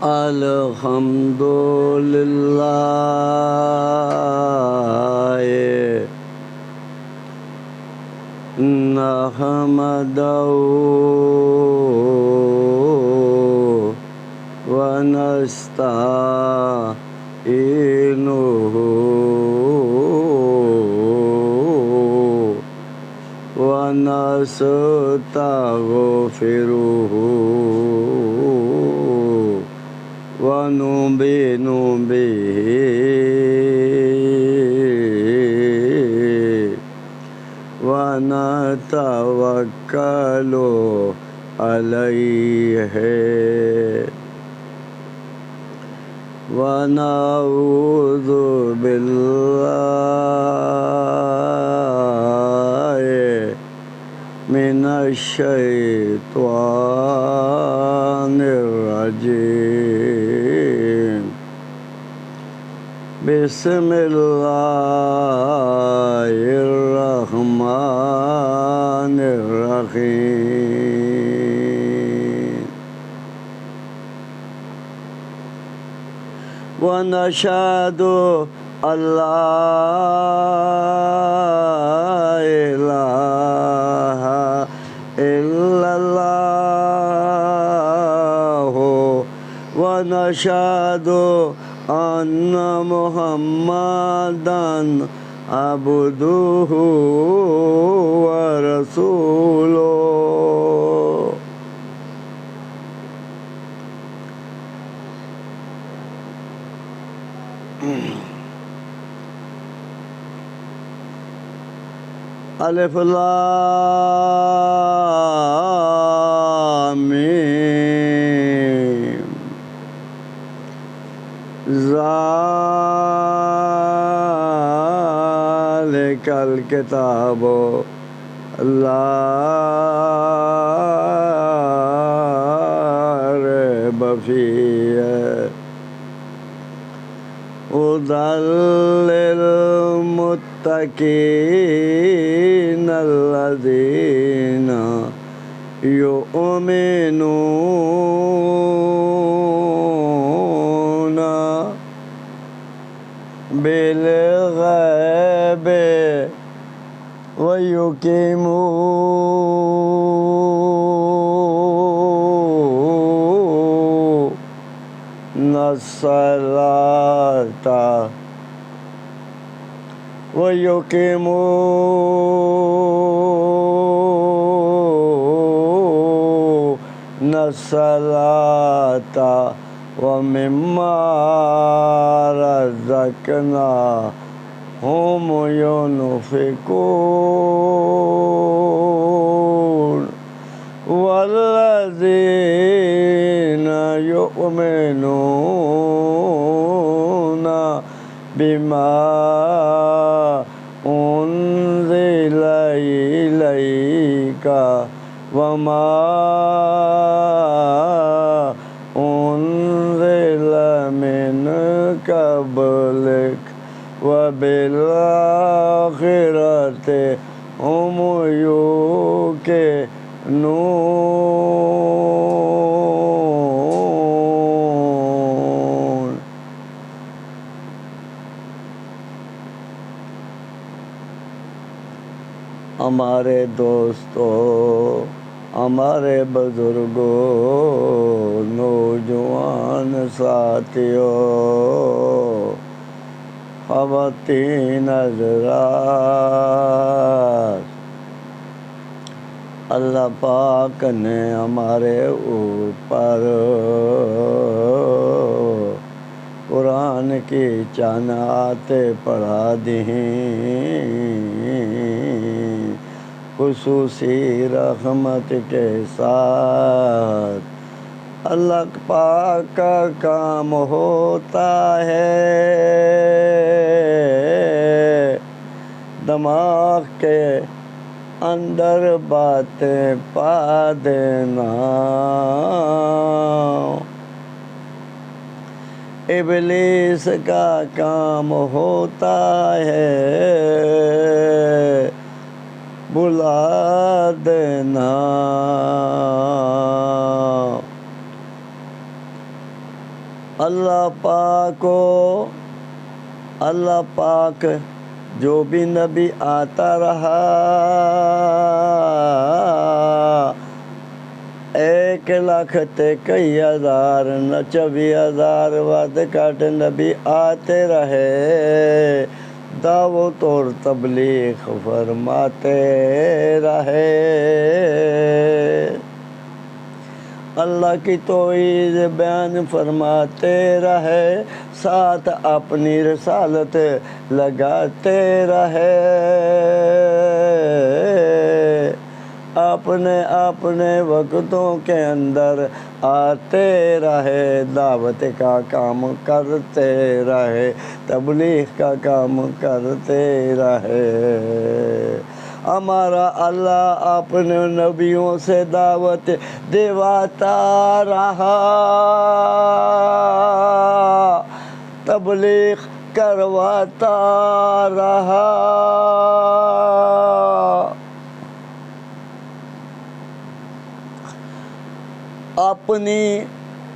الحمدللہ نحمدہ ونستعینہ ونستغفرہ ونؤمن بہ ونتوکل علیہ ونعوذ باللہ من الشیطان الرجیم بسم اللہ الرحمن الرحیم ونشهد أن لا إله إلا الله ونشهد أن محمدًا عبده ورسوله الف لام میم ذالک الکتاب لا ریب فیہ هدى للمتقين الذين يؤمنون بالغيب ويقيمون الصلاة ومما رزقناهم ينفقون والذين يؤمنون بما أنزل إليك وما أنزل من قبلك وبالآخرة هم يوقنون ہمارے دوستوں، ہمارے بزرگوں، نوجوان ساتھیوں، خواتین حضرات، اللہ پاک نے ہمارے اوپر قرآن کی چند آیتیں پڑھا دیں خصوصی رحمت کے ساتھ۔ اللہ پاک کا کام ہوتا ہے دماغ کے اندر باتیں پا دینا، ابلیس کا کام ہوتا ہے بلا دینا۔ اللہ پاک جو بھی نبی آتا رہا 1,00,000 تے کئی ہزار نہ 24,000 ود کٹ نبی آتے رہے دعوت اور تبلیغ فرماتے رہے اللہ کی توحید بیان فرماتے رہے ساتھ اپنی رسالت لگاتے رہے اپنے وقتوں کے اندر آتے رہے دعوت کا کام کرتے رہے تبلیغ کا کام کرتے رہے ہمارا اللہ اپنے نبیوں سے دعوت دلواتا رہا تبلیغ کرواتا رہا اپنی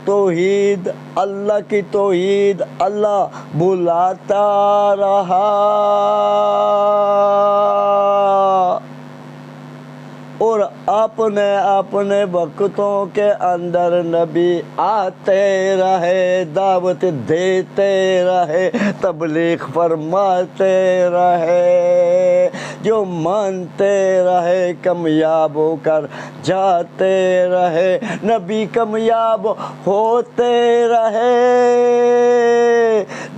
توحید اللہ کی توحید اللہ بلاتا رہا اور اپنے وقتوں کے اندر نبی آتے رہے دعوت دیتے رہے تبلیغ فرماتے رہے جو مانتے رہے کامیاب ہو کر جاتے رہے نبی کامیاب ہوتے رہے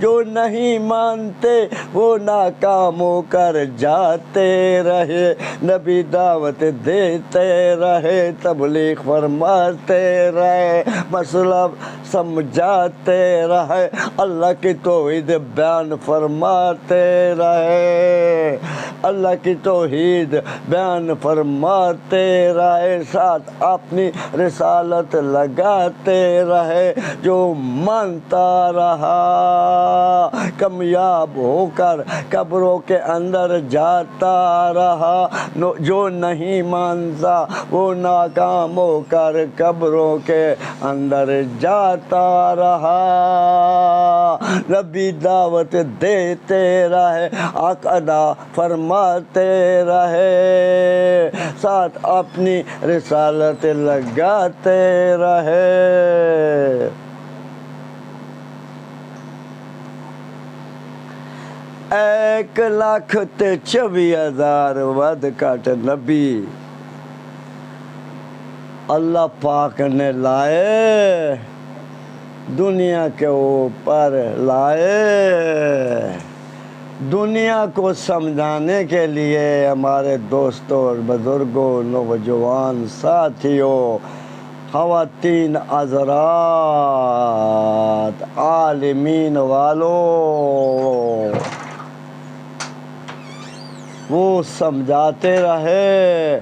جو نہیں مانتے وہ ناکام ہو کر جاتے رہے نبی دعوت دیتے رہے تبلیغ فرماتے رہے مسئلہ سمجھاتے رہے اللہ کی توحید بیان فرماتے رہے اللہ کی توحید بیان فرماتے رہے ساتھ اپنی رسالت لگاتے رہے جو مانتا رہا کامیاب ہو کر قبروں کے اندر جاتا رہا جو نہیں مانتا وہ ناکام ہو کر قبروں کے اندر جاتا رہا نبی دعوت دیتے رہے حق ادا فرماتے رہے ساتھ اپنی رسالت لگاتے رہے 1,24,000 ود کٹ نبی اللہ پاک نے لائے دنیا کے اوپر لائے دنیا کو سمجھانے کے لیے ہمارے دوستوں اور بزرگوں نوجوان ساتھیوں خواتین حضرات عالمین والوں وہ سمجھاتے رہے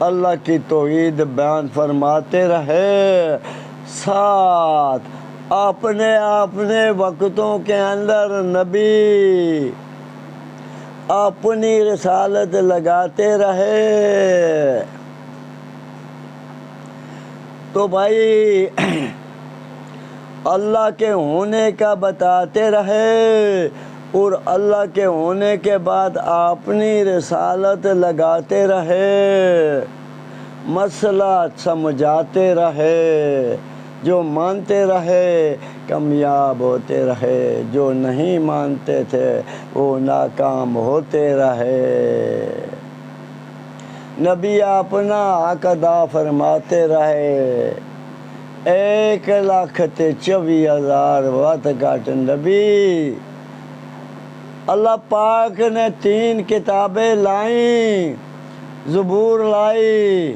اللہ کی توحید بیان فرماتے رہے ساتھ اپنے وقتوں کے اندر نبی اپنی رسالت لگاتے رہے تو بھائی اللہ کے ہونے کا بتاتے رہے اور اللہ کے ہونے کے بعد اپنی رسالت لگاتے رہے مسئلہ سمجھاتے رہے جو مانتے رہے کامیاب ہوتے رہے جو نہیں مانتے تھے وہ ناکام ہوتے رہے نبی اپنا حق ادا فرماتے رہے 1,24,000 ود کٹ نبی اللہ پاک نے 3 کتابیں لائیں زبور لائی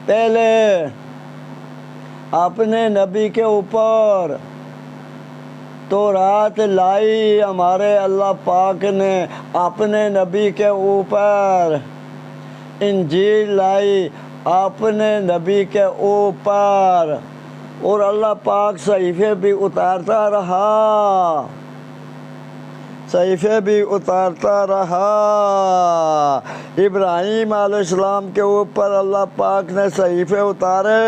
پہلے اپنے نبی کے اوپر تورات لائی ہمارے اللہ پاک نے اپنے نبی کے اوپر انجیل لائی اپنے نبی کے اوپر اور اللہ پاک صحیفے بھی اتارتا رہا ابراہیم علیہ السلام کے اوپر اللہ پاک نے صحیفے اتارے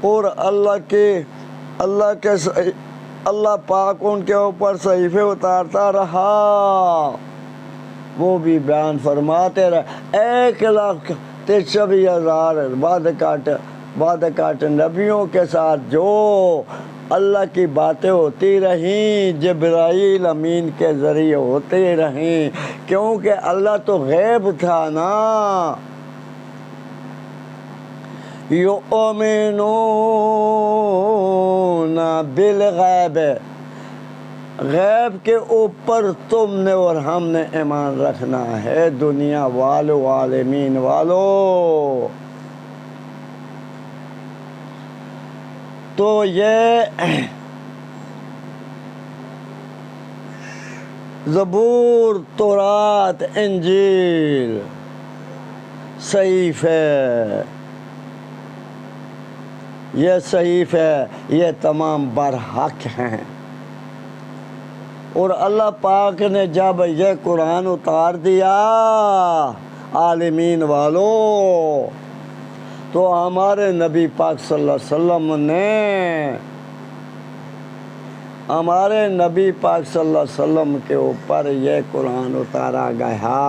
اور اللہ کی اللہ پاک ان کے اوپر صحیفے اتارتا رہا، وہ بھی بیان فرماتے رہے۔ 1,43,000 وعدہ کاٹ نبیوں کے ساتھ جو اللہ کی باتیں ہوتی رہیں، جبرائیل امین کے ذریعے ہوتی رہیں، کیونکہ اللہ تو غیب تھا نا۔ یؤمنون بالغیب، غیب کے اوپر تم نے اور ہم نے ایمان رکھنا ہے، دنیا والو عالمین والو۔ تو یہ زبور، تورات، انجیل، صحیفے، یہ صحیفے یہ تمام برحق ہیں۔ اور اللہ پاک نے جب یہ قرآن اتار دیا عالمین والو، تو ہمارے نبی پاک صلی اللہ علیہ وسلم نے، ہمارے نبی پاک صلی اللہ علیہ وسلم کے اوپر یہ قرآن اتارا گیا،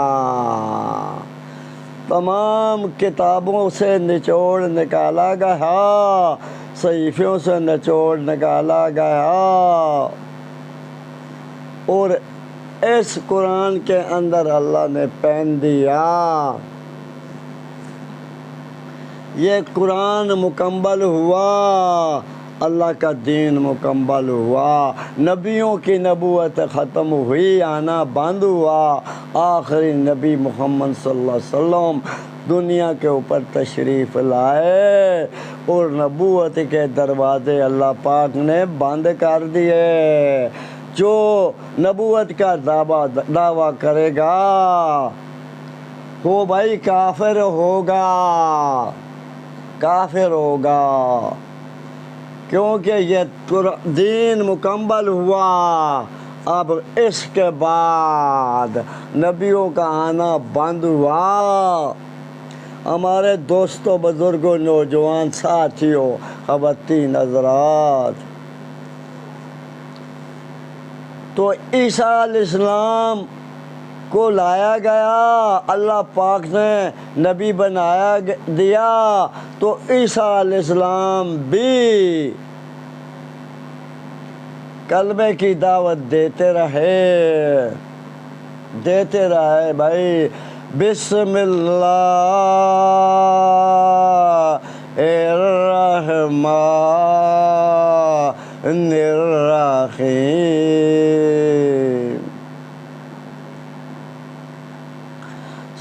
تمام کتابوں سے نچوڑ نکالا گیا، صحیفوں سے نچوڑ نکالا گیا، اور اس قرآن کے اندر اللہ نے پہن دیا۔ یہ قرآن مکمل ہوا، اللہ کا دین مکمل ہوا، نبیوں کی نبوت ختم ہوئی، آنا بند ہوا، آخری نبی محمد صلی اللہ علیہ وسلم دنیا کے اوپر تشریف لائے، اور نبوت کے دروازے اللہ پاک نے بند کر دیے۔ جو نبوت کا دعویٰ کرے گا وہ بھائی کافر ہوگا، کافر ہوگا، کیونکہ یہ دین مکمل ہوا۔ اب اس کے بعد نبیوں کا آنا بند ہوا۔ ہمارے دوستوں، بزرگوں، نوجوان ساتھیوں، خواتین حضرات، تو عیسیٰ علیہ السلام کو لایا گیا، اللہ پاک نے نبی بنایا دیا، تو عیسیٰ علیہ السلام بھی کلمے کی دعوت دیتے رہے بھائی، بسم اللہ الرحمن الرحیم،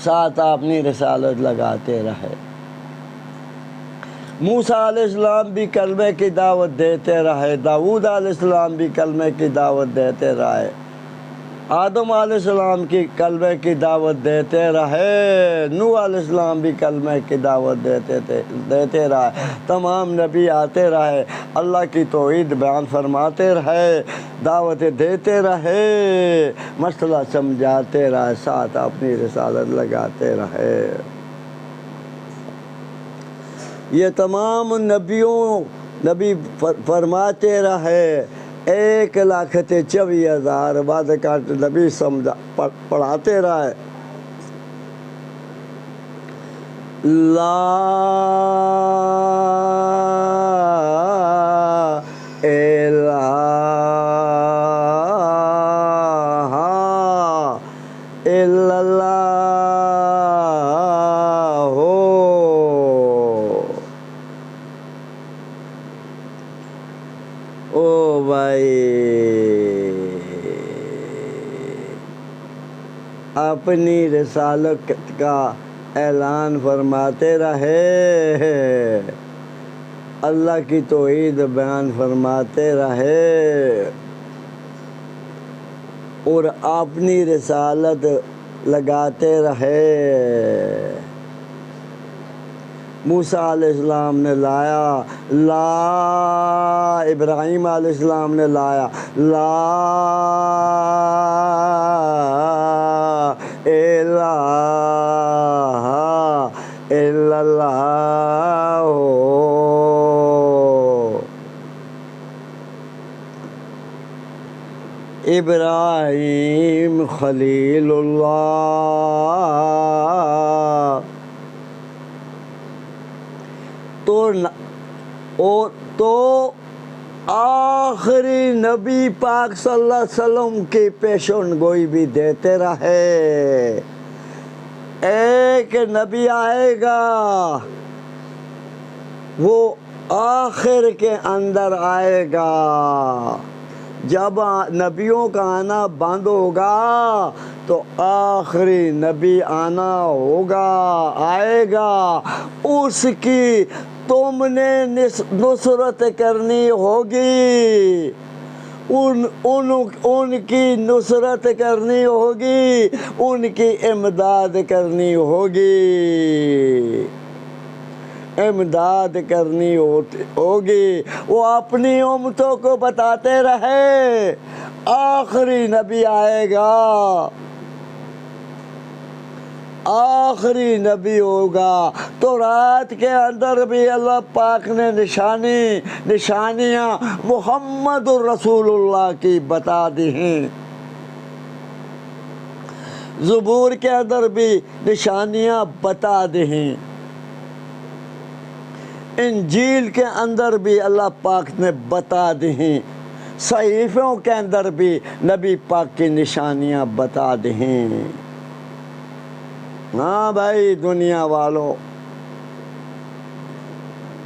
ساتھ اپنی رسالت لگاتے رہے۔ موسیٰ علیہ السلام بھی کلمے کی دعوت دیتے رہے، داؤد علیہ السلام بھی کلمے کی دعوت دیتے رہے، آدم علیہ السلام کی کلمے کی دعوت دیتے رہے، نوح علیہ السلام بھی کلمے کی دعوت دیتے رہے، تمام نبی آتے رہے، اللہ کی توحید بیان فرماتے رہے، دعوتیں دیتے رہے، مسئلہ سمجھاتے رہے، ساتھ اپنی رسالت لگاتے رہے۔ یہ تمام نبی فرماتے رہے، 1,24,000 وعدہ کاٹ نبی پڑھاتے رہے، لا الہ الا اللہ۔ او بھائی، اپنی رسالت کا اعلان فرماتے رہے، اللہ کی توحید بیان فرماتے رہے، اور اپنی رسالت لگاتے رہے۔ موسیٰ علیہ السلام نے لایا، ابراہیم علیہ السلام نے لایا، لا الہ الا اللہ۔ ابراہیم خلیل اللہ تو آخری نبی پاک صلی اللہ علیہ وسلم کی پیشن گوئی بھی دیتے رہے۔ ایک نبی آئے گا، وہ آخر کے اندر آئے گا۔ جب نبیوں کا آنا بند ہوگا تو آخری نبی آنا ہوگا، آئے گا، اس کی تم نے نصرت کرنی ہوگی، ان کی نصرت کرنی ہوگی، ان کی امداد کرنی ہوگی، امداد کرنی ہوگی۔ وہ اپنی امتوں کو بتاتے رہے آخری نبی آئے گا، آخری نبی ہوگا۔ تو رات کے اندر بھی اللہ پاک نے نشانیاں محمد الرسول اللہ کی بتا دی ہیں۔ زبور کے اندر بھی نشانیاں بتا دی ہیں، انجیل کے اندر بھی اللہ پاک نے بتا دی ہیں، صحیفوں کے اندر بھی نبی پاک کی نشانیاں بتا دی ہیں۔ ہاں بھائی دنیا والوں،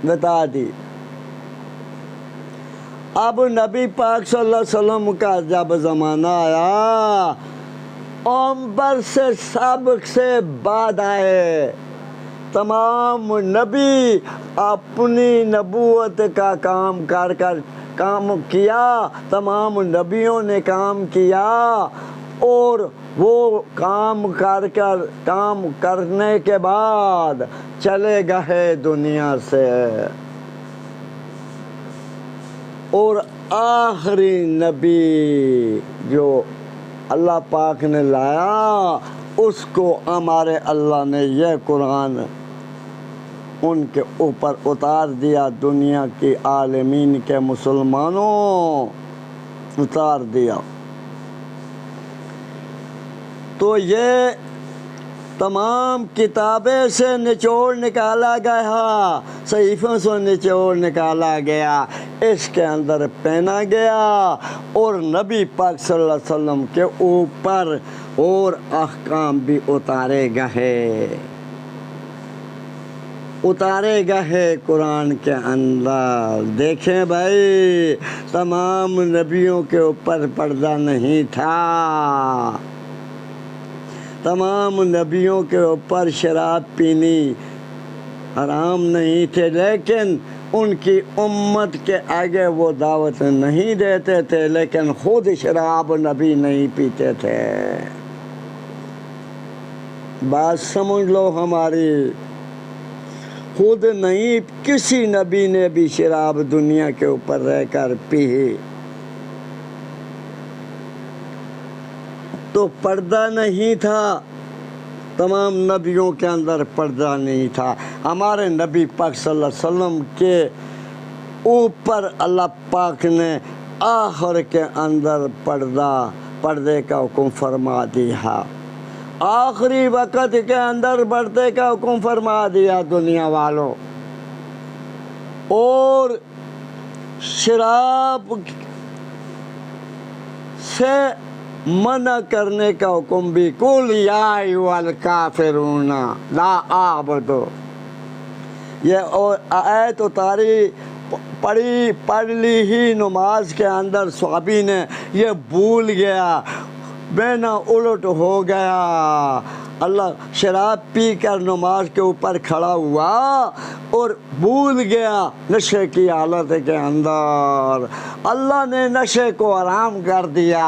بتا دی۔ اب نبی پاک صلی اللہ علیہ وسلم کا جب زمانہ آیا، عمر سے سب سے بعد آئے، تمام نبی اپنی نبوت کا کام کیا، تمام نبیوں نے کام کیا، اور وہ کام کرنے کے بعد چلے گئے دنیا سے، اور آخری نبی جو اللہ پاک نے لایا، اس کو ہمارے اللہ نے یہ قرآن ان کے اوپر اتار دیا، دنیا کی عالمین کے مسلمانوں اتار دیا۔ تو یہ تمام کتابیں سے نچوڑ نکالا گیا، صحیفوں سے نچوڑ نکالا گیا، اس کے اندر پہنا گیا، اور نبی پاک صلی اللہ علیہ وسلم کے اوپر اور احکام بھی اتارے گئے قرآن کے اندر۔ دیکھیں بھائی، تمام نبیوں کے اوپر پردہ نہیں تھا، تمام نبیوں کے اوپر شراب پینی حرام نہیں تھے، لیکن ان کی امت کے آگے وہ دعوت نہیں دیتے تھے، لیکن خود شراب نبی نہیں پیتے تھے۔ بات سمجھ لو ہماری، خود نہیں، کسی نبی نے بھی شراب دنیا کے اوپر رہ کر پی، تو پردہ نہیں تھا، تمام نبیوں کے اندر پردہ نہیں تھا۔ ہمارے نبی پاک صلی اللہ علیہ وسلم کے اوپر اللہ پاک نے آخر کے اندر پردے کا حکم فرما دیا، آخری وقت کے اندر پردے کا حکم فرما دیا دنیا والوں، اور شراب سے منع کرنے کا حکم بھی، قل یا ایھا الکافرون لا اعبد۔ یہ آیت اتاری، پڑھ لی ہی نماز کے اندر، صحابی نے یہ بھول گیا، بینا الٹ ہو گیا، اللہ شراب پی کر نماز کے اوپر کھڑا ہوا اور بھول گیا نشے کی حالت کے اندر، اللہ نے نشے کو حرام کر دیا،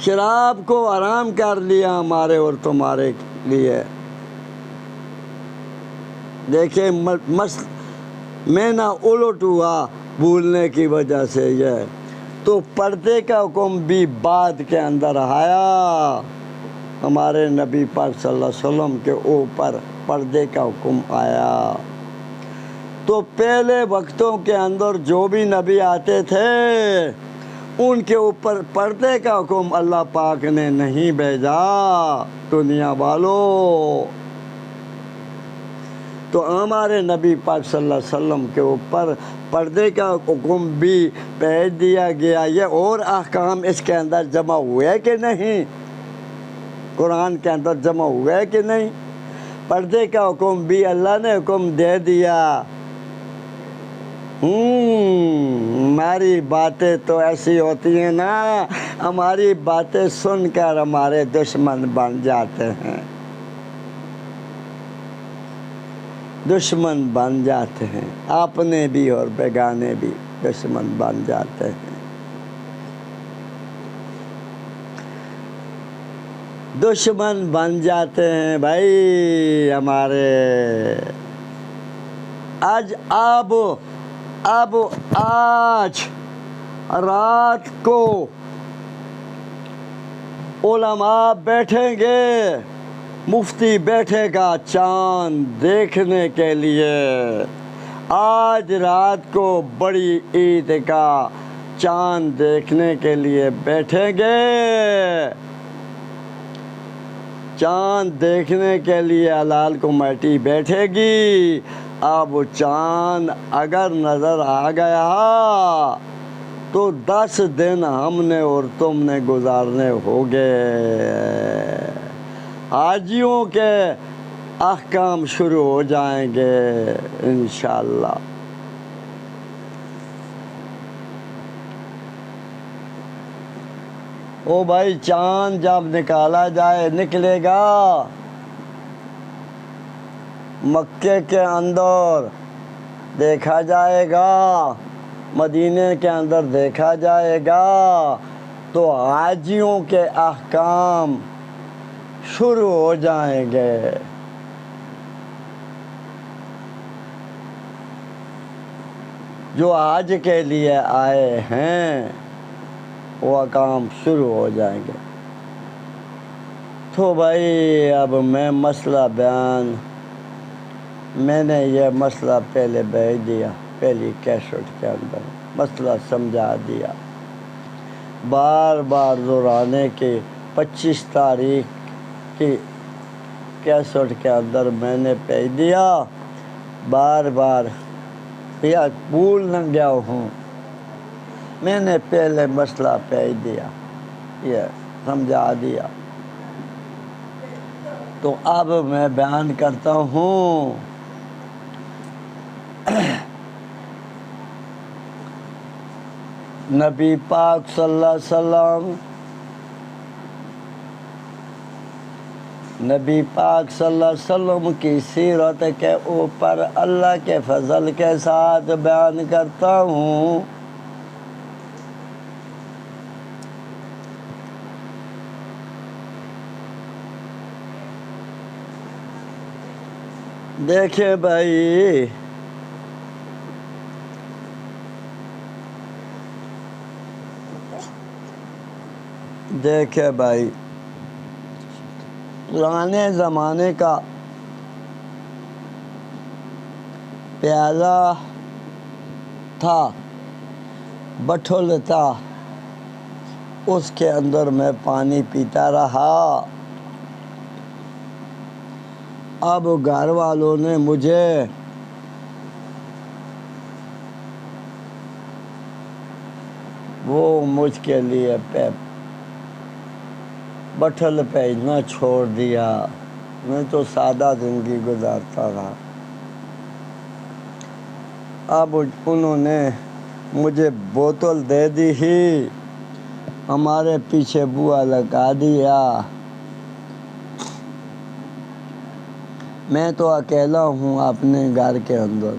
شراب کو حرام کر لیا ہمارے اور تمہارے لیے۔ دیکھیں مینا الٹ ہوا بھولنے کی وجہ سے، یہ تو پردے کا حکم بھی بعد کے اندر آیا، ہمارے نبی پاک صلی اللہ علیہ وسلم کے اوپر پردے کا حکم آیا۔ تو تو پہلے وقتوں کے اندر جو بھی نبی آتے تھے ان کے اوپر پردے کا حکم اللہ پاک نے نہیں بھیجا دنیا والوں۔ تو ہمارے نبی پاک صلی اللہ علیہ وسلم کے اوپر پردے کا حکم بھی بھیج دیا گیا۔ یہ اور احکام اس کے اندر جمع ہوئے کہ نہیں؟ قرآن کے اندر جمع ہوئے کہ نہیں؟ پردے کا حکم بھی اللہ نے حکم دے دیا۔ ہماری باتیں تو ایسی ہوتی ہیں نا، ہماری باتیں سن کر ہمارے دشمن بن جاتے ہیں، دشمن بن جاتے ہیں، اپنے بھی اور بیگانے بھی دشمن بن جاتے ہیں۔ دشمن بن جاتے ہیں بھائی ہمارے۔ آج رات کو علماء بیٹھیں گے، مفتی بیٹھے گا چاند دیکھنے کے لیے۔ آج رات کو بڑی عید کا چاند دیکھنے کے لیے بیٹھیں گے، چاند دیکھنے کے لیے حلال کمیٹی بیٹھے گی۔ اب چاند اگر نظر آ گیا تو 10 دن ہم نے اور تم نے گزارنے ہوگے۔ حاجیوں کے احکام شروع ہو جائیں گے انشاءاللہ۔ او بھائی چاند جب نکالا جائے، نکلے گا مکے کے اندر دیکھا جائے گا، مدینے کے اندر دیکھا جائے گا، تو حاجیوں کے احکام شروع ہو جائیں گے۔ جو حج کے لیے آئے ہیں وہ احکام شروع ہو جائیں گے۔ تو بھائی اب میں نے یہ مسئلہ پہلے بھیج دیا، پہلی کیسٹ کے اندر مسئلہ سمجھا دیا۔ بار بار دہرانے کی 25 تاریخ کی کیسٹ کے اندر میں نے بھیج دیا، بار بار یا بھول نہ گیا ہوں، میں نے پہلے مسئلہ بھیج دیا، یہ سمجھا دیا۔ تو اب میں بیان کرتا ہوں۔ نبی پاک صلی اللہ علیہ وسلم، نبی پاک صلی اللہ علیہ وسلم کی سیرت کے اوپر اللہ کے فضل کے ساتھ بیان کرتا ہوں۔ دیکھیں بھائی، پرانے زمانے کا پیالہ تھا، بٹھل تھا، اس کے اندر میں پانی پیتا رہا۔ اب گھر والوں نے مجھے مجھ کے لیے بٹھل بھیجنا چھوڑ دیا، میں تو سادہ زندگی گزارتا رہا۔ اب انہوں نے مجھے بوتل دے دی ہی، ہمارے پیچھے بوا لگا دیا۔ میں تو اکیلا ہوں اپنے گھر کے اندر،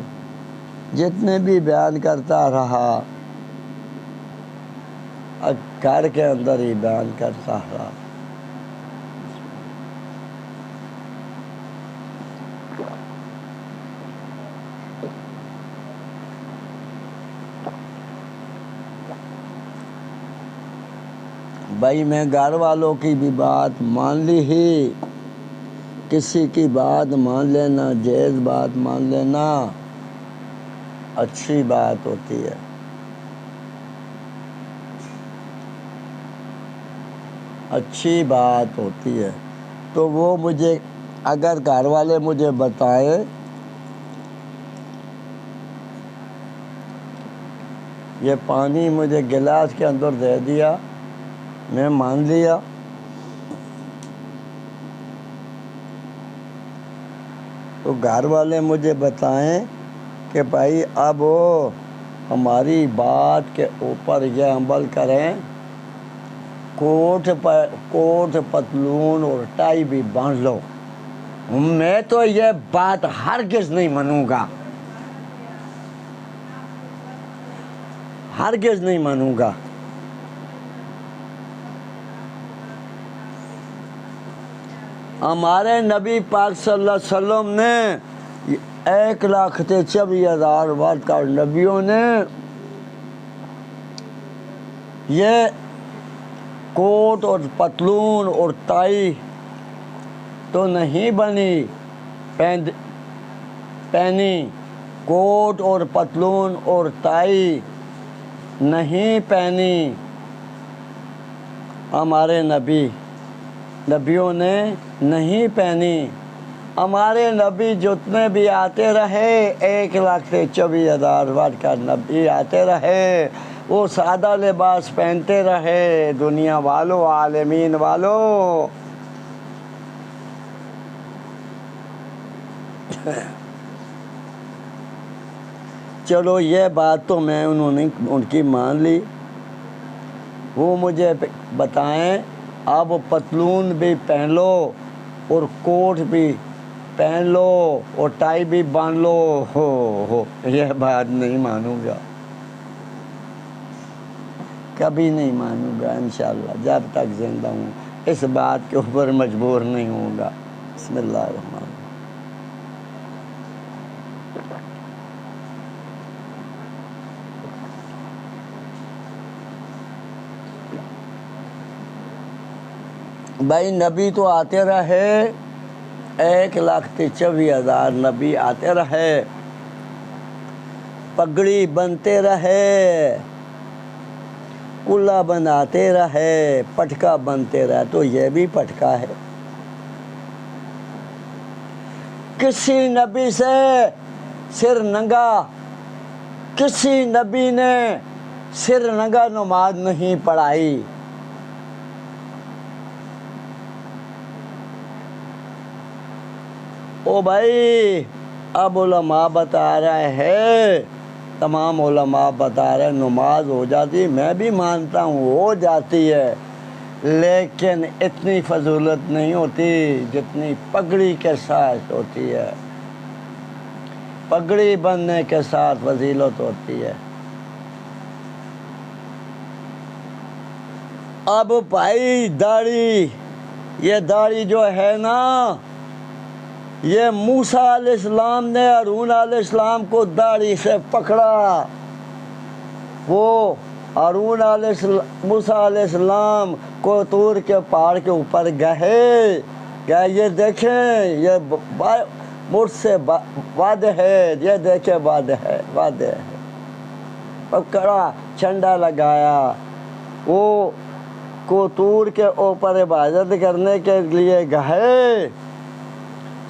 جتنے بھی بیان کرتا رہا گھر کے اندر ہی بیان کرتا رہا۔ بھائی میں گھر والوں کی بھی بات مان لی ہی، کسی کی بات مان لینا، جائز بات مان لینا، اچھی بات ہوتی ہے، اچھی بات ہوتی ہے۔ تو وہ مجھے اگر گھر والے مجھے بتائیں یہ پانی مجھے گلاس کے اندر دے دیا، میں مان لیا، تو گھر والے مجھے بتائیں کہ بھائی اب ہماری بات کے اوپر یہ عمل کریں، کوٹ پتلون اور ٹائی بھی باندھ لو، میں تو یہ بات ہرگز نہیں مانوں گا، ہرگز نہیں مانوں گا۔ ہمارے نبی پاک صلی اللہ علیہ وسلم نے 1,24,000 بعد کا نبیوں نے یہ کوٹ اور پتلون اور ٹائی تو نہیں پہنی، کوٹ اور پتلون اور ٹائی نہیں پہنی ہمارے نبیوں نے نہیں پہنی۔ ہمارے نبی جتنے بھی آتے رہے 1,24,000 بعد کا نبی آتے رہے، وہ سادہ لباس پہنتے رہے، دنیا والوں، عالمین والوں۔ چلو یہ بات تو میں انہوں نے ان کی مان لی، وہ مجھے بتائیں اب پتلون بھی پہن لو اور کوٹ بھی پہن لو اور ٹائی بھی باندھ لو، ہو یہ بات نہیں مانوں گا، کبھی نہیں مانوں گا انشاءاللہ، جب تک زندہ ہوں اس بات کے اوپر مجبور نہیں ہوں گا۔ بسم اللہ الرحمن الرحیم۔ بھائی نبی تو آتے رہے، 1,24,000 نبی آتے رہے، پگڑی بنتے رہے، کلا بناتے رہے، پٹکا بنتے رہے، تو یہ بھی پٹکا ہے۔ کسی نبی سے سر ننگا، کسی نبی نے سر ننگا نماز نہیں پڑھائی۔ او بھائی اب علماء بتا رہے ہیں، تمام علماء بتا رہے ہیں نماز ہو جاتی، میں بھی مانتا ہوں ہو جاتی ہے، لیکن اتنی فضیلت نہیں ہوتی جتنی پگڑی کے ساتھ ہوتی ہے، پگڑی بننے کے ساتھ فضیلت ہوتی ہے۔ اب بھائی داڑھی، یہ داڑھی جو ہے نا، یہ موسیٰ علیہ السلام نے ہارون علیہ السلام کو داڑھی سے پکڑا، وہ ہارون موسیٰ علیہ السلام کو طور کے پہاڑ کے اوپر گئے، یہ دیکھیں یہ مجھ سے وعدہ ہے، یہ دیکھیں وعدہ ہے، پکڑا، جھنڈا لگایا، وہ کو طور کے اوپر عبادت کرنے کے لیے گئے،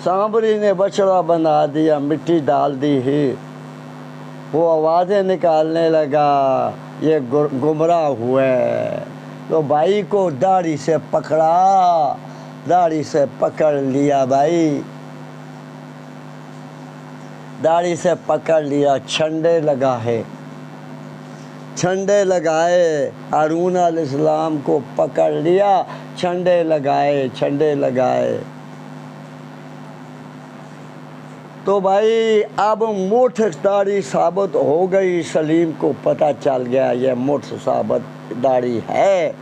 سانبری نے بچڑا بنا دیا، مٹی ڈال دی ہی، وہ آوازیں نکالنے لگا، یہ گمراہ ہوئے، تو بھائی کو داڑھی سے پکڑا، داڑھی سے پکڑ لیا، بھائی داڑھی سے پکڑ لیا، چھنڈے لگائے، ہارون علیہ السلام کو پکڑ لیا، چھنڈے لگائے، تو بھائی اب مٹھ داڑھی ثابت ہو گئی، سلیم کو پتہ چل گیا یہ مٹھ ثابت داڑھی ہے،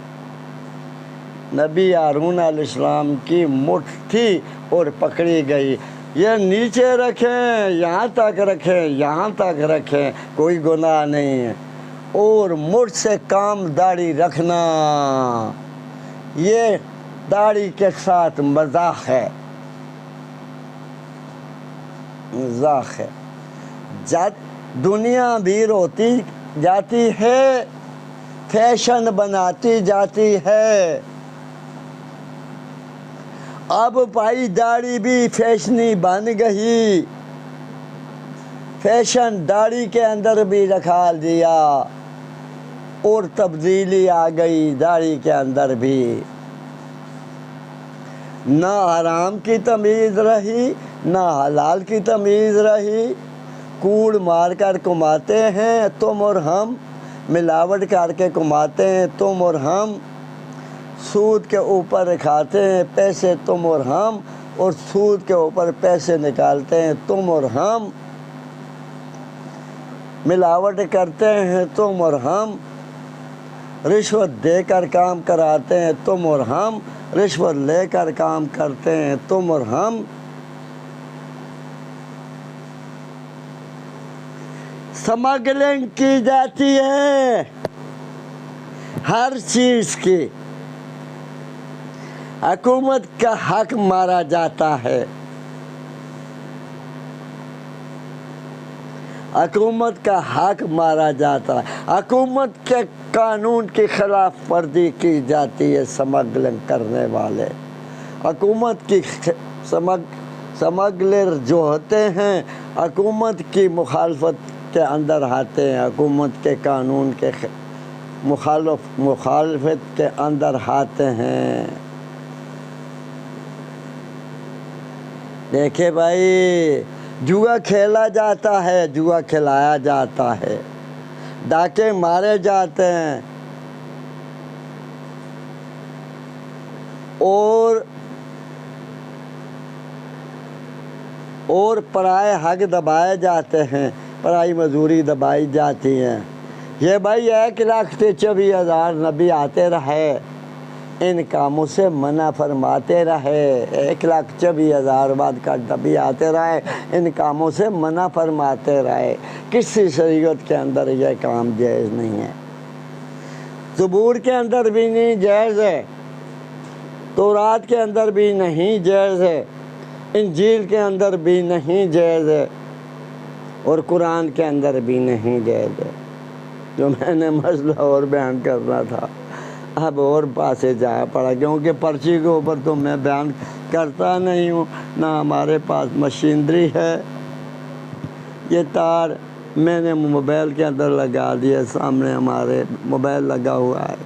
نبی ہارون علیہ السلام کی مٹھ تھی اور پکڑی گئی، یہ نیچے رکھیں، یہاں تک رکھیں، کوئی گناہ نہیں ہے، اور مٹھ سے کام داڑھی رکھنا، یہ داڑھی کے ساتھ مذاق ہے، دنیا بھی روتی جاتی ہے، فیشن بناتی جاتی ہے۔ اب بھائی داڑھی بھی فیشنی بن گئی، فیشن داڑھی کے اندر بھی رکھا دیا اور تبدیلی آ گئی داڑھی کے اندر بھی۔ نہ حرام کی تمیز رہی، نہ حلال کی تمیز رہی۔ کوڑ مار کر کماتے ہیں تم اور ہم، ملاوٹ کر کے کماتے ہیں تم اور ہم، سود کے اوپر کھاتے ہیں پیسے تم اور ہم، اور سود کے اوپر پیسے نکالتے ہیں تم اور ہم، ملاوٹ کرتے ہیں تم اور ہم، رشوت دے کر کام کراتے ہیں تم اور ہم، رشوت لے کر کام کرتے ہیں تم اور ہم۔ سمگلنگ کی جاتی ہے ہر چیز کی، حکومت کا حق مارا جاتا ہے، حکومت کا حق مارا جاتا ہے، حکومت کے قانون کی خلاف ورزی کی جاتی ہے۔ سمگلنگ کرنے والے، حکومت کی سمگلر جو ہوتے ہیں حکومت کی مخالفت کے اندر آتے ہیں، حکومت کے قانون کے مخالفت کے اندر آتے ہیں۔ دیکھیں بھائی، جوا کھیلا جاتا ہے، جوا کھلایا جاتا ہے، ڈاکے مارے جاتے ہیں، اور پرائے حق دبائے جاتے ہیں، پرائی مزدوری دبائی جاتی ہیں۔ یہ بھائی 1,24,000 نبی آتے رہے، ان کاموں سے منع فرماتے رہے، 1,24,000 بعد کا نبی آتے رہے، ان کاموں سے منع فرماتے رہے۔ کسی شریعت کے اندر یہ کام جائز نہیں ہے، زبور کے اندر بھی نہیں جائز ہے، تورات کے اندر بھی نہیں جائز ہے، انجیل کے اندر بھی نہیں جائز ہے، اور قرآن کے اندر بھی نہیں جائز ہے۔ جو میں نے مسئلہ اور بیان کرنا تھا اب اور پاسے جا پڑا، کیونکہ پرچی کے اوپر تو میں بیان کرتا نہیں ہوں، نہ ہمارے پاس مشینری ہے۔ یہ تار میں نے موبائل کے اندر لگا دیا، سامنے ہمارے موبائل لگا ہوا ہے،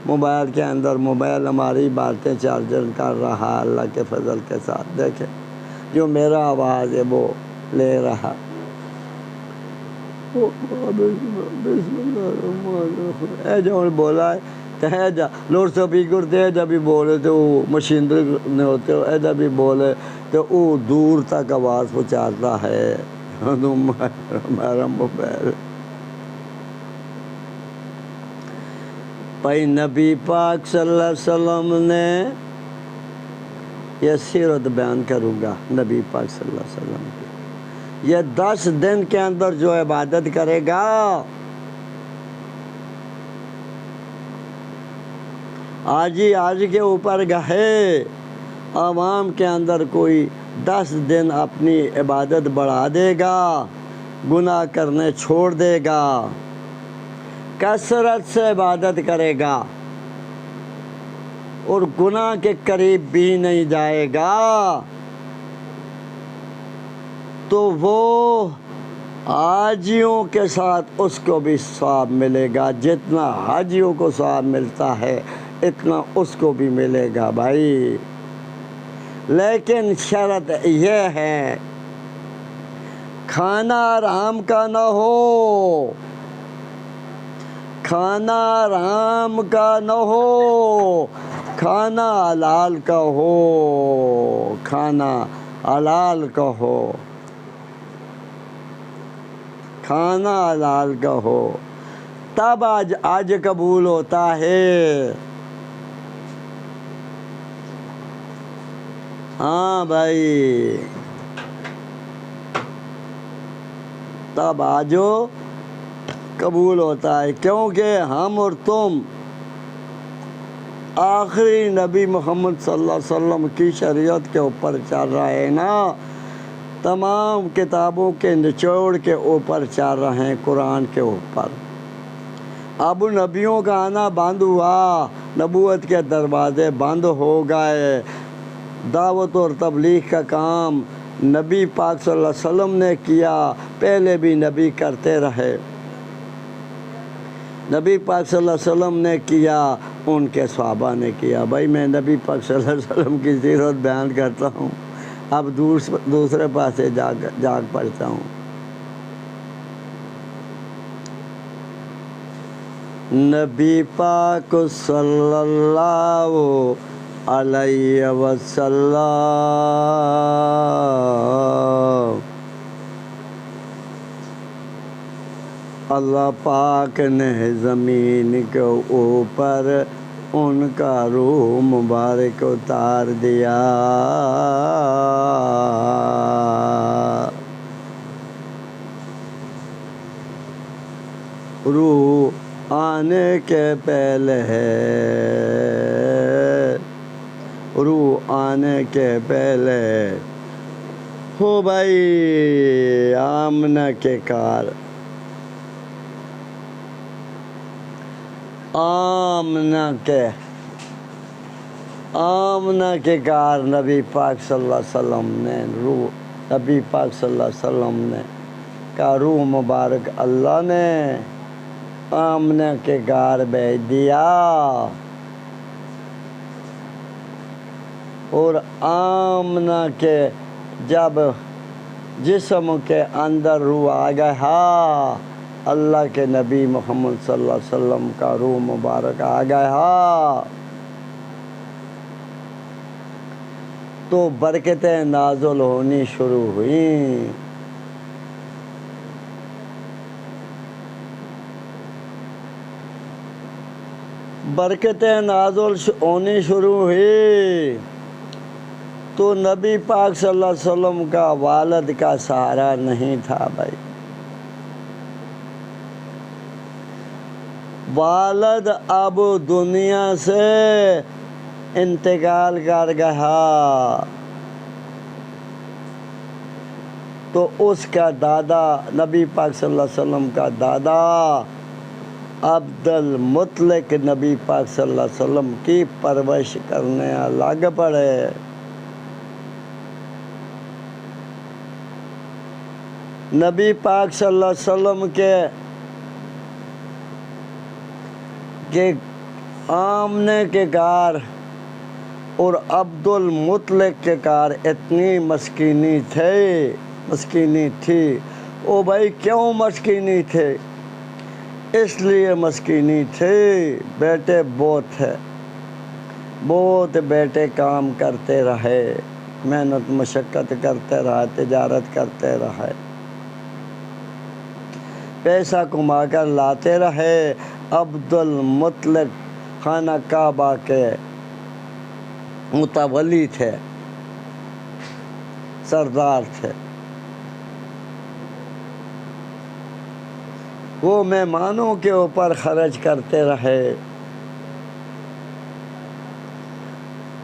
موبائل کے اندر موبائل ہماری باتیں چارجر کر رہا، اللہ کے فضل کے ساتھ۔ دیکھیں جو میرا آواز ہے وہ لے رہا۔ اے جو بولا ہے جا لوڈ سپیکر دے جب بھی بولے تو وہ مشینری نے ہوتے اے جب بھی بولے تو وہ دور تک آواز پہنچاتا ہے ہمارا موبائل۔ بھائی نبی پاک صلی اللہ علیہ وسلم نے یہ سیرت بیان کروں گا نبی پاک صلی اللہ علیہ وسلم کی۔ یہ 10 دن کے اندر جو عبادت کرے گا، آج کے اوپر گئے عوام کے اندر کوئی 10 دن اپنی عبادت بڑھا دے گا، گناہ کرنے چھوڑ دے گا، کثرت سے عبادت کرے گا اور گناہ کے قریب بھی نہیں جائے گا، تو وہ حاجیوں کے ساتھ اس کو بھی ثواب ملے گا، جتنا حاجیوں کو ثواب ملتا ہے اتنا اس کو بھی ملے گا بھائی۔ لیکن شرط یہ ہے کھانا حرام کا نہ ہو، کھانا حرام کا نہ ہو، کھانا حلال کا ہو، کھانا حلال کا ہو، کھانا حلال کا ہو، تب آج قبول ہوتا ہے۔ ہاں بھائی، تب آجو قبول ہوتا ہے، کیونکہ ہم اور تم آخری نبی محمد صلی اللہ علیہ وسلم کی شریعت کے اوپر چل رہے ہیں نا۔ تمام کتابوں کے نچوڑ کے اوپر چل رہے ہیں، قرآن کے اوپر۔ اب نبیوں کا آنا بند ہوا، نبوت کے دروازے بند ہو گئے، دعوت اور تبلیغ کا کام نبی پاک صلی اللہ علیہ وسلم نے کیا، پہلے بھی نبی کرتے رہے، نبی پاک صلی اللہ علیہ وسلم نے کیا، ان کے صحابہ نے کیا۔ بھائی میں نبی پاک صلی اللہ علیہ وسلم کی سیرت بیان کرتا ہوں، اب دوسرے پاسے جاگ پڑتا ہوں۔ نبی پاک صلی اللہ علیہ وسلم اللہ پاک نے زمین کے اوپر ان کا روح مبارک اتار دیا۔ روح آنے کے پہلے، روح آنے کے پہلے ہو بھائی آمنہ کے کار، آمنہ کے کار نبی پاک صلی اللہ علیہ وسلم نے روح، نبی پاک صلی اللہ علیہ وسلم نے کا روح مبارک اللہ نے آمنہ کے گھر بھیج دیا، اور آمنہ کے جب جسم کے اندر روح آ گیا، اللہ کے نبی محمد صلی اللہ علیہ وسلم کا روح مبارک آ گیا، تو برکتیں نازل ہونی شروع ہوئیں۔ برکتیں نازل ہونی شروع ہوئی تو نبی پاک صلی اللہ علیہ وسلم کا والد کا سہارا نہیں تھا بھائی، والد اب دنیا سے انتقال کر گیا، تو اس کا دادا نبی پاک صلی اللہ علیہ وسلم کا دادا عبد المطلق نبی پاک صلی اللہ علیہ وسلم کی پرورش کرنے لگ پڑے۔ نبی پاک صلی اللہ علیہ وسلم کے آمنے کے کار اور عبد المطلق کے کار اتنی مسکینی تھی۔ او بھائی کیوں مسکینی تھے؟ اس لیے مسکینی تھی، بیٹے بہت بیٹے کام کرتے رہے، محنت مشقت کرتے رہے، تجارت کرتے رہے، پیسہ کما کر لاتے رہے۔ عبد المطلق خانہ کعبہ کے متولی تھے، سردار تھے، وہ مہمانوں کے اوپر خرچ کرتے رہے،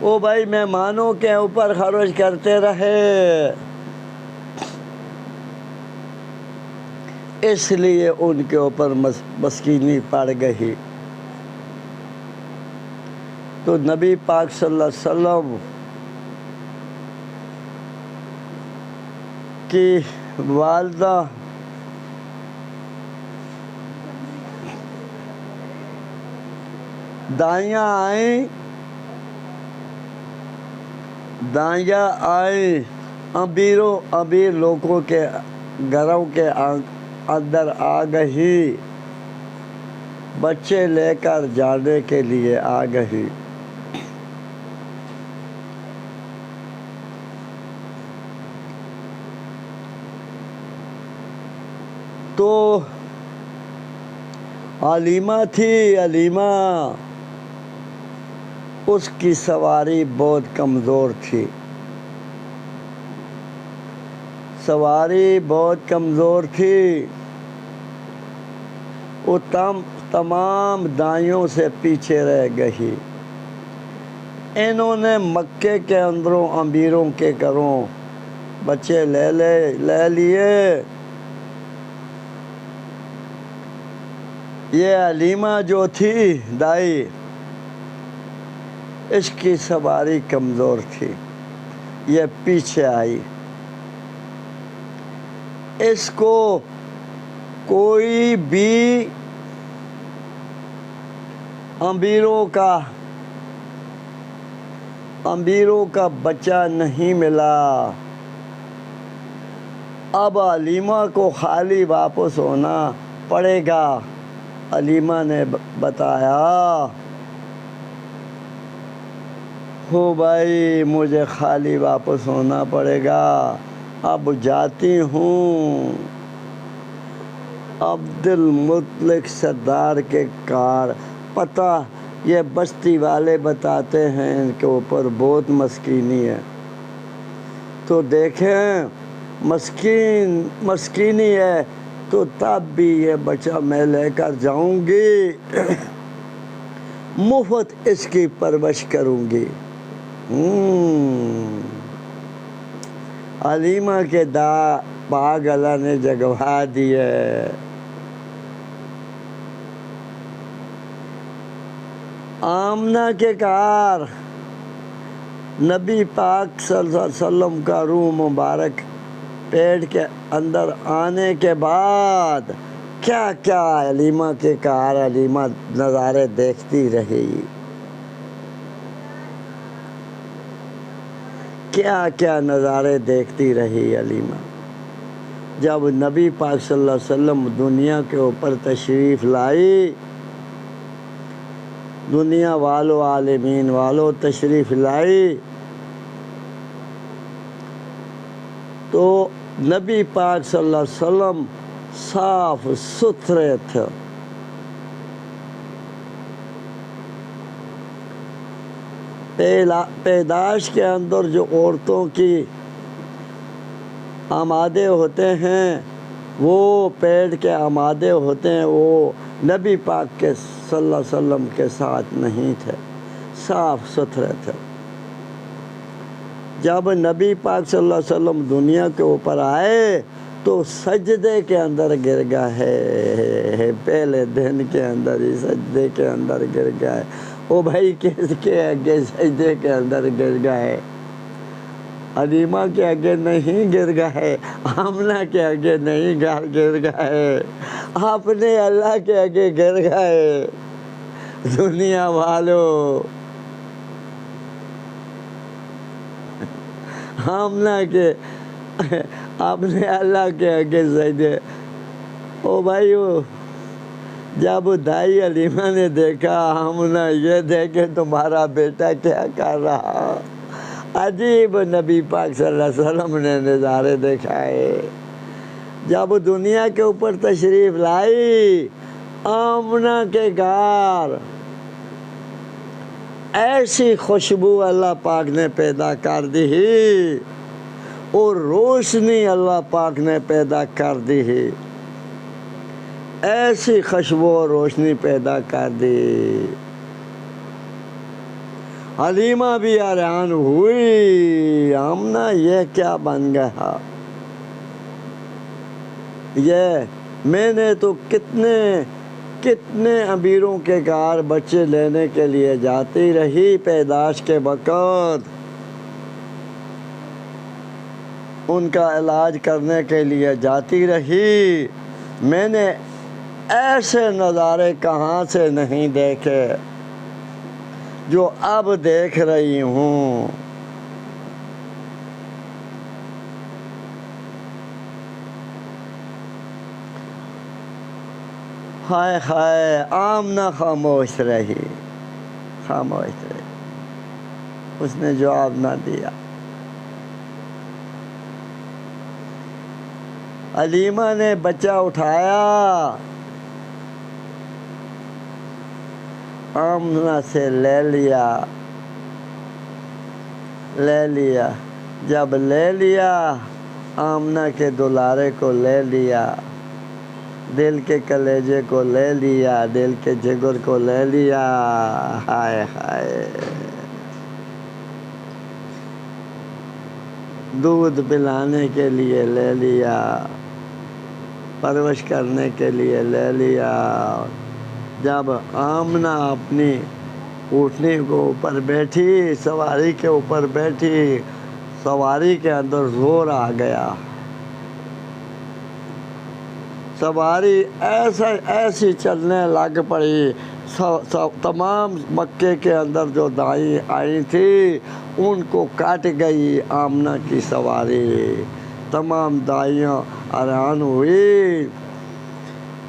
وہ بھائی مہمانوں کے اوپر خرچ کرتے رہے، اس لیے ان کے اوپر مسکینی پڑ گئی۔ تو نبی پاک صلی اللہ علیہ وسلم کی والدہ دائیاں آئیں امیر لوگوں کے گھروں کے اندر آ گئی، بچے لے کر جانے کے لیے آ گئی۔ تو علیمہ تھی، اس کی سواری بہت کمزور تھی، وہ تمام دائیوں سے پیچھے رہ گئی۔ انہوں نے مکے کے اندروں امیروں کے گھروں بچے لے لیے۔ یہ علیمہ جو تھی دائی، اس کی سواری کمزور تھی، یہ پیچھے آئی۔ اس کو کوئی بھی امیروں کا بچہ نہیں ملا۔ اب علیمہ کو خالی واپس ہونا پڑے گا۔ علیمہ نے بتایا، ہو بھائی مجھے خالی واپس ہونا پڑے گا، اب جاتی ہوں۔ عبد المطلق سردار کے کار پتہ، یہ بستی والے بتاتے ہیں ان کے اوپر بہت مسکینی ہے، تو دیکھیں مسکینی ہے تو تب بھی یہ بچہ میں لے کر جاؤں گی، مفت اس کی پرورش کروں گی۔ علیمہ کے باغ اللہ نے جگوا دیے۔ آمنہ کے کار نبی پاک صلی اللہ علیہ وسلم کا روح مبارک پیٹ کے اندر آنے کے بعد کیا کیا علیمہ کے کار علیمہ نظارے دیکھتی رہی، کیا کیا نظارے دیکھتی رہی علیمہ۔ جب نبی پاک صلی اللہ علیہ وسلم دنیا کے اوپر تشریف لائی، دنیا والوں عالمین والوں تشریف لائی، تو نبی پاک صلی اللہ علیہ وسلم صاف ستھرے تھے۔ پیدائش کے اندر جو عورتوں کی آمادے ہوتے ہیں، وہ پیٹ کے آمادے ہوتے ہیں، وہ نبی پاک کے صلی اللہ علیہ وسلم کے ساتھ نہیں تھے، صاف ستھرے تھے۔ جب نبی پاک صلی اللہ علیہ وسلم دنیا کے اوپر آئے تو سجدے کے اندر گر گئے، پہلے دن کے اندر ہی سجدے کے اندر گر گئے۔ او بھائی کس کے آگے سجدے کے اندر گر گئے؟ علیمہ کے آگے نہیں گر گئے، آمنہ کے آگے نہیں گر گئے، اپنے اللہ کے آگے گر گئے۔ دنیا والوں آمنہ کے اپنے اللہ کے آگے سجدے۔ او بھائیو، جب دائی علیمہ نے دیکھا آمنہ یہ دیکھے تمہارا بیٹا کیا کر رہا، عجیب نبی پاک صلی اللہ علیہ وسلم نے نظارے دکھائے۔ جب دنیا کے اوپر تشریف لائی، آمنہ کے گھر ایسی خوشبو اللہ پاک نے پیدا کر دی اور روشنی اللہ پاک نے پیدا کر دی، ایسی خوشبو اور روشنی پیدا کر دی۔ علیمہ بھی حیران ہوئی، آمنہ یہ کیا بن گیا؟ یہ میں نے تو کتنے امیروں کے گھر بچے لینے کے لیے جاتی رہی، پیدائش کے وقت ان کا علاج کرنے کے لیے جاتی رہی، میں نے ایسے نظارے کہاں سے نہیں دیکھے جو اب دیکھ رہی ہوں۔ ہائے ہائے، آمنہ خاموش رہی، اس نے جواب نہ دیا۔ علیمہ نے بچہ اٹھایا، آمنہ سے لے لیا، جب لے لیا آمنہ کے دلارے کو لے لیا، دل کے کلیجے کو لے لیا، دل کے جگر کو لے لیا۔ ہائے ہائے، دودھ پلانے کے لیے لے لیا، پرورش کرنے کے لیے لے لیا۔ جب آمنہ اپنی اونٹنی کو اوپر بیٹھی، سواری کے اوپر بیٹھی، سواری کے اندر زور آ گیا۔ سواری ایسی چلنے لگ پڑی، تمام مکے کے اندر جو دائیں آئی تھی ان کو کاٹ گئی آمنہ کی سواری۔ تمام دائیاں حیران ہوئی،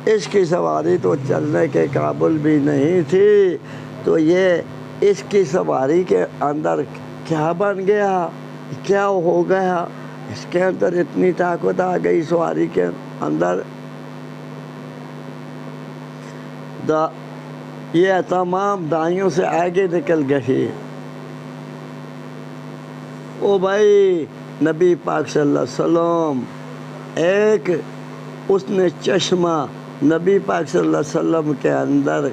اس کی سواری تو چلنے کے قابل بھی نہیں تھی، تو یہ اس کی سواری کے اندر کیا بن گیا، کیا ہو گیا، اس کے اندر اتنی طاقت آ گئی سواری کے اندر۔ یہ تمام دائیوں سے آگے نکل گئی۔ او بھائی، نبی پاک صلی اللہ علیہ وسلم، ایک اس نے چشمہ، نبی پاک صلی اللہ علیہ وسلم کے اندر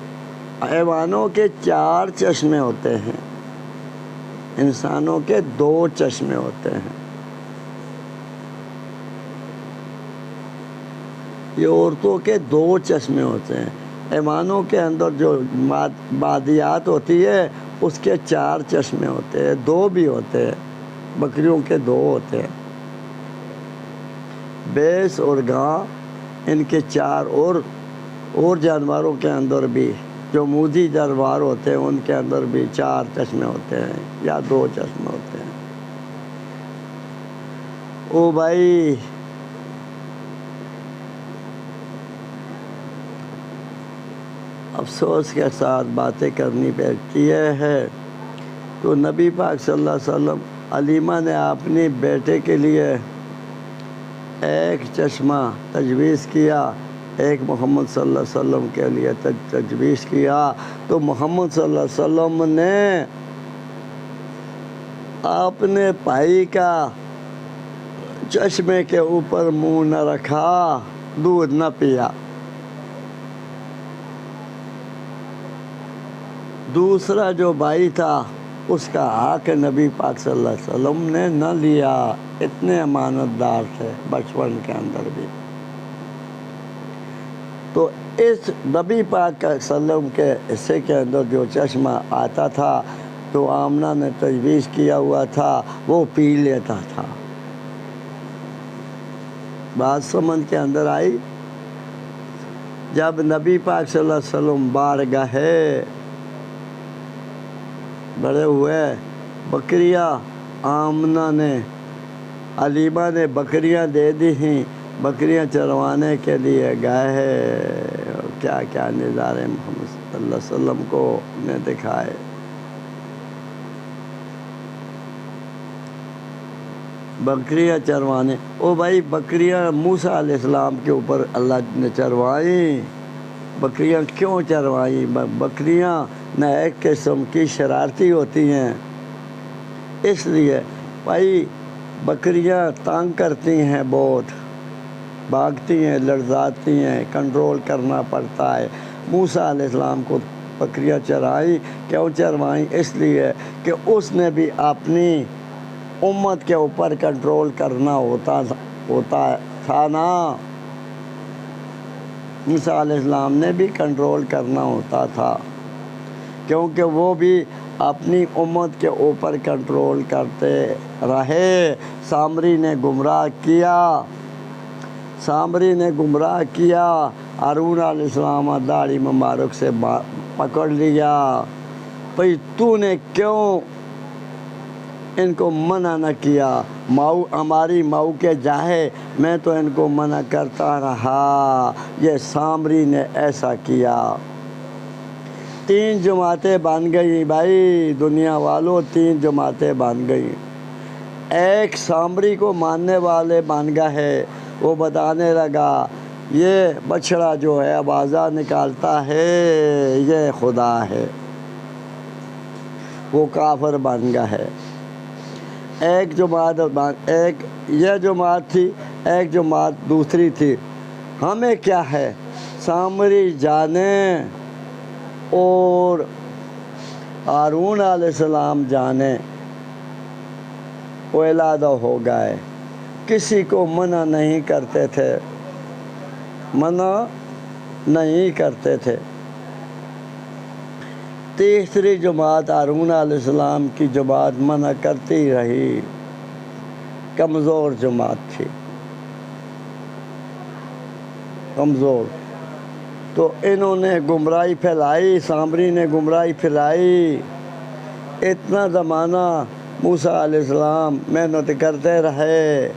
حیوانوں کے 4 چشمے ہوتے ہیں، انسانوں کے 2 چشمے ہوتے ہیں۔ یہ عورتوں کے 2 چشمے ہوتے ہیں۔ حیوانوں کے اندر جو مادیات ہوتی ہے اس کے 4 چشمے ہوتے ہیں، 2 بھی ہوتے ہیں، بکریوں کے 2 ہوتے ہیں، بھینس اور گاں ان کے 4، اور جانوروں کے اندر بھی جو مودی جانور ہوتے ہیں ان کے اندر بھی 4 چشمے ہوتے ہیں یا 2 چشمے ہوتے ہیں۔ او بھائی، افسوس کے ساتھ باتیں کرنی پڑتی ہے تو نبی پاک صلی اللہ علیہ وسلم، علیمہ نے اپنے بیٹے کے لیے ایک چشمہ تجویز کیا، ایک محمد صلی اللہ علیہ وسلم کے لیے تجویز کیا، تو محمد صلی اللہ علیہ وسلم نے اپنے بھائی کا چشمے کے اوپر منہ نہ رکھا، دودھ نہ پیا۔ دوسرا جو بھائی تھا اس کا حق نبی پاک صلی اللہ علیہ وسلم نے نہ لیا، اتنے امانت دار تھے بچپن کے اندر بھی۔ تو اس نبی پاک صلی اللہ علیہ وسلم کے حصے کے اندر جو چشمہ آتا تھا تو آمنہ نے تجویز کیا ہوا تھا وہ پی لیتا تھا۔ بات سمجھ کے اندر آئی؟ جب نبی پاک صلی اللہ علیہ وسلم بارگاہ بڑے ہوئے، بکریاں آمنہ نے، علیمہ نے بکریاں دے دی ہیں، بکریاں چروانے کے لیے گئے، کیا کیا نظارے محمد صلی اللہ علیہ وسلم کو نے دکھائے۔ بکریاں چروانے، او بھائی بکریاں موسیٰ علیہ السلام کے اوپر اللہ نے چروائیں۔ بکریاں کیوں چروائیں؟ بکریاں نہ ایک قسم کی شرارتی ہوتی ہیں، اس لیے بھائی بکریاں تنگ کرتی ہیں، بہت بھاگتی ہیں، لڑزاتی ہیں، کنٹرول کرنا پڑتا ہے۔ موسیٰ علیہ السلام کو بکریاں چرائیں، کیوں چروائیں؟ اس لیے کہ اس نے بھی اپنی امت کے اوپر کنٹرول کرنا ہوتا تھا نا، موسیٰ علیہ السلام نے بھی کنٹرول کرنا ہوتا تھا، کیونکہ وہ بھی اپنی امت کے اوپر کنٹرول کرتے رہے۔ سامری نے گمراہ کیا، ہارون علیہ السلام داڑھی مبارک سے پکڑ لیا، بھئی تو نے کیوں ان کو منع نہ کیا؟ ہماری مئو کے جاہے میں تو ان کو منع کرتا رہا، یہ سامری نے ایسا کیا۔ 3 جماعتیں بن گئی بھائی، دنیا والوں 3 جماعتیں بن گئی۔ ایک سامری کو ماننے والے بن گئے، وہ بتانے لگا یہ بچڑا جو ہے آوازہ نکالتا ہے یہ خدا ہے، وہ کافر بن گئے۔ ایک جماعت یہ جماعت تھی، ایک جماعت دوسری تھی، ہمیں کیا ہے، سامری جانے اور ہارون علیہ السلام جانے، وہ علادہ ہو گئے، کسی کو منع نہیں کرتے تھے، منع نہیں کرتے تھے۔ تیسری جماعت ہارون علیہ السلام کی جماعت منع کرتی رہی، کمزور جماعت تھی، کمزور۔ تو انہوں نے گمراہی پھیلائی، سامری نے گمراہی پھیلائی۔ اتنا زمانہ موسیٰ علیہ السلام محنت کرتے رہے،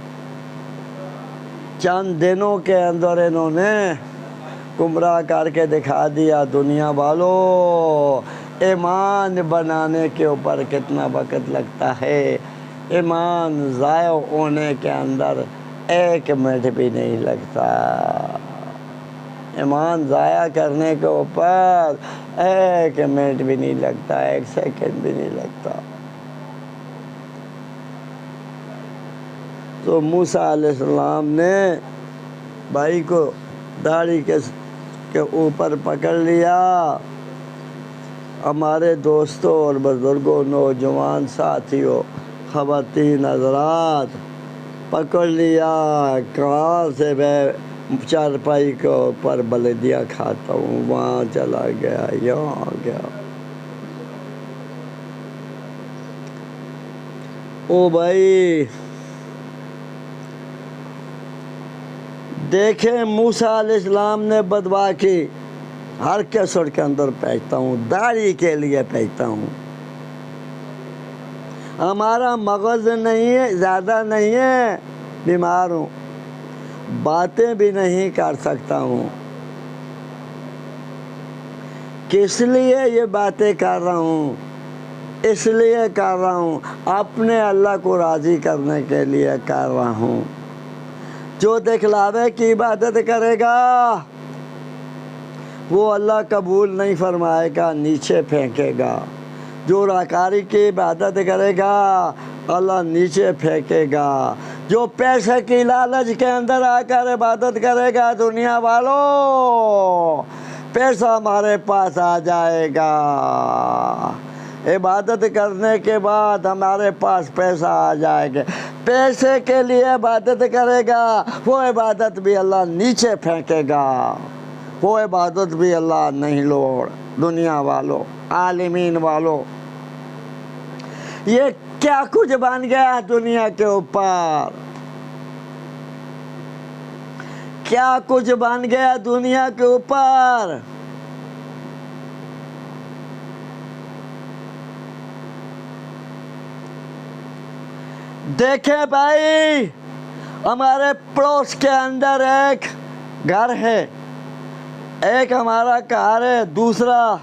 چند دنوں کے اندر انہوں نے گمراہ کر کے دکھا دیا دنیا والوں۔ ایمان بنانے کے اوپر کتنا وقت لگتا ہے، ایمان ضائع ہونے کے اندر 1 منٹ بھی نہیں لگتا، ایمان ضائع کرنے کے اوپر 1 منٹ بھی نہیں لگتا، 1 سیکنڈ بھی نہیں لگتا۔ تو موسیٰ علیہ السلام نے بھائی کو داڑھی کے اوپر پکڑ لیا۔ ہمارے دوستوں اور بزرگوں، نوجوان ساتھیوں، خواتین حضرات، پکڑ لیا، کہاں سے میں چارپائی کے اوپر بلدیاں کھاتا ہوں، وہاں چلا گیا، یہاں آ گیا۔ او بھائی دیکھیں، موسیٰ علیہ السلام نے بدوا کی، ہر کیسٹ کے اندر پہنچتا ہوں، داڑھی کے لیے پہنچتا ہوں۔ ہمارا مغز نہیں ہے، زیادہ نہیں ہے، بیمار ہوں، باتیں بھی نہیں کر سکتا ہوں۔ کس لیے یہ باتیں کر رہا ہوں؟ اس لیے کر رہا ہوں، اپنے اللہ کو راضی کرنے کے لیے کر رہا ہوں۔ جو دکھلاوے کی عبادت کرے گا وہ اللہ قبول نہیں فرمائے گا، نیچے پھینکے گا۔ جو راکاری کی عبادت کرے گا اللہ نیچے پھینکے گا۔ جو پیسے کی لالچ کے اندر آ کر عبادت کرے گا، دنیا والوں پیسہ ہمارے پاس آ جائے گا، عبادت کرنے کے بعد ہمارے پاس پیسہ آ جائے گا۔ پیسے کے لیے عبادت کرے گا، وہ عبادت بھی اللہ نیچے پھینکے گا، وہ عبادت بھی اللہ نہیں لوڑ۔ دنیا والوں، عالمین والوں، یہ کیا کچھ بن گیا دنیا کے اوپر، کیا کچھ بن گیا دنیا کے اوپر۔ دیکھیں بھائی، ہمارے پڑوس کے اندر ایک گھر ہے، ایک ہمارا گھر ہے، دوسرا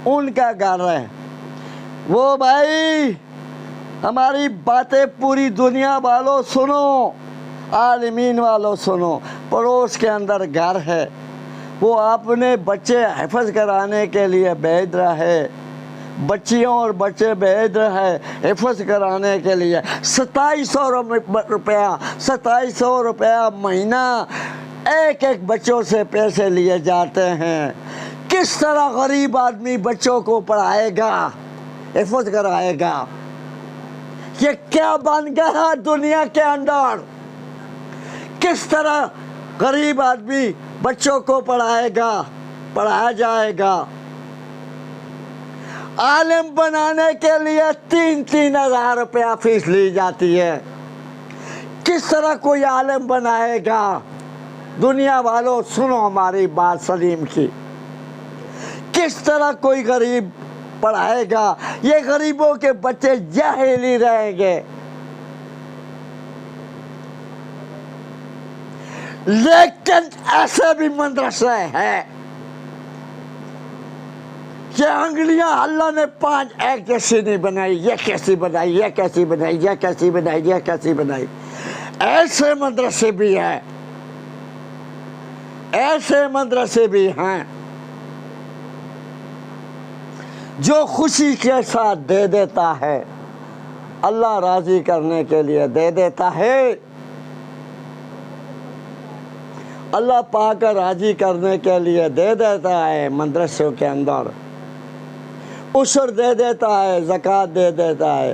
ان کا گھر ہے۔ وہ بھائی ہماری باتیں پوری دنیا والوں سنو، عالمین والوں سنو۔ پڑوس کے اندر گھر ہے، وہ اپنے بچے حفظ کرانے کے لیے بھیج رہا ہے، بچیوں اور بچے بھیج رہا ہے حفظ کرانے کے لیے۔ 2700 روپیہ مہینہ ایک ایک بچوں سے پیسے لیے جاتے ہیں۔ کس طرح غریب آدمی بچوں کو پڑھائے گا، حفظ کرائے گا؟ یہ کیا بن گیا دنیا کے اندر؟ کس طرح غریب آدمی بچوں کو پڑھائے گا، پڑھایا جائے گا؟ عالم بنانے کے لیے 3-3 ہزار روپیہ فیس لی جاتی ہے۔ کس طرح کوئی عالم بنائے گا؟ دنیا والوں سنو ہماری بات سلیم کی، کس طرح کوئی غریب پڑھائے گا؟ یہ غریبوں کے بچے جاہل ہی رہیں گے۔ لیکن ایسے بھی مدرسے ہیں، یہ انگلیاں اللہ نے 5 ایک جیسی نہیں بنائی، یہ کیسی بنائی، یہ کیسی بنائی، یہ کیسی بنائی، یہ کیسی بنائی۔ ایسے مدرسے بھی ہیں، ایسے مدرسے بھی ہیں جو خوشی کے ساتھ دے دیتا ہے، اللہ راضی کرنے کے لیے دے دیتا ہے، اللہ پاک راضی کرنے کے لیے دے دیتا ہے۔ مدرسوں کے اندر عشر دے دیتا ہے، زکوٰۃ دے دیتا ہے،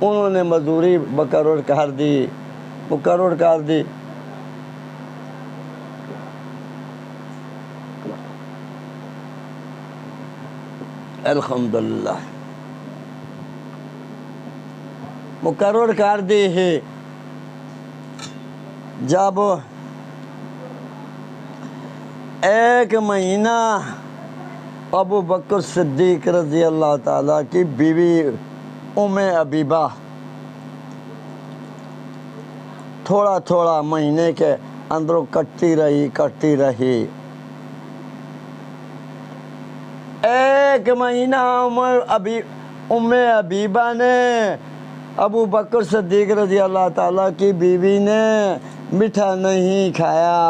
انہوں نے مزدوری مقرر کر دی الحمدللہ مقرر کر دی ہے۔ جب 1 مہینہ ابو بکر صدیق رضی اللہ تعالیٰ کی بیوی ام حبیبہ تھوڑا مہینے کے اندروں کٹتی رہی 1 مہینہ ام حبیبہ نے ابو بکر صدیق رضی اللہ تعالیٰ کی بیوی نے میٹھا نہیں کھایا،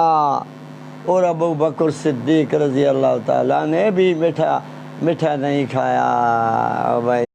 اور ابو بکر صدیق رضی اللہ تعالیٰ نے بھی میٹھا نہیں کھایا۔ بھائی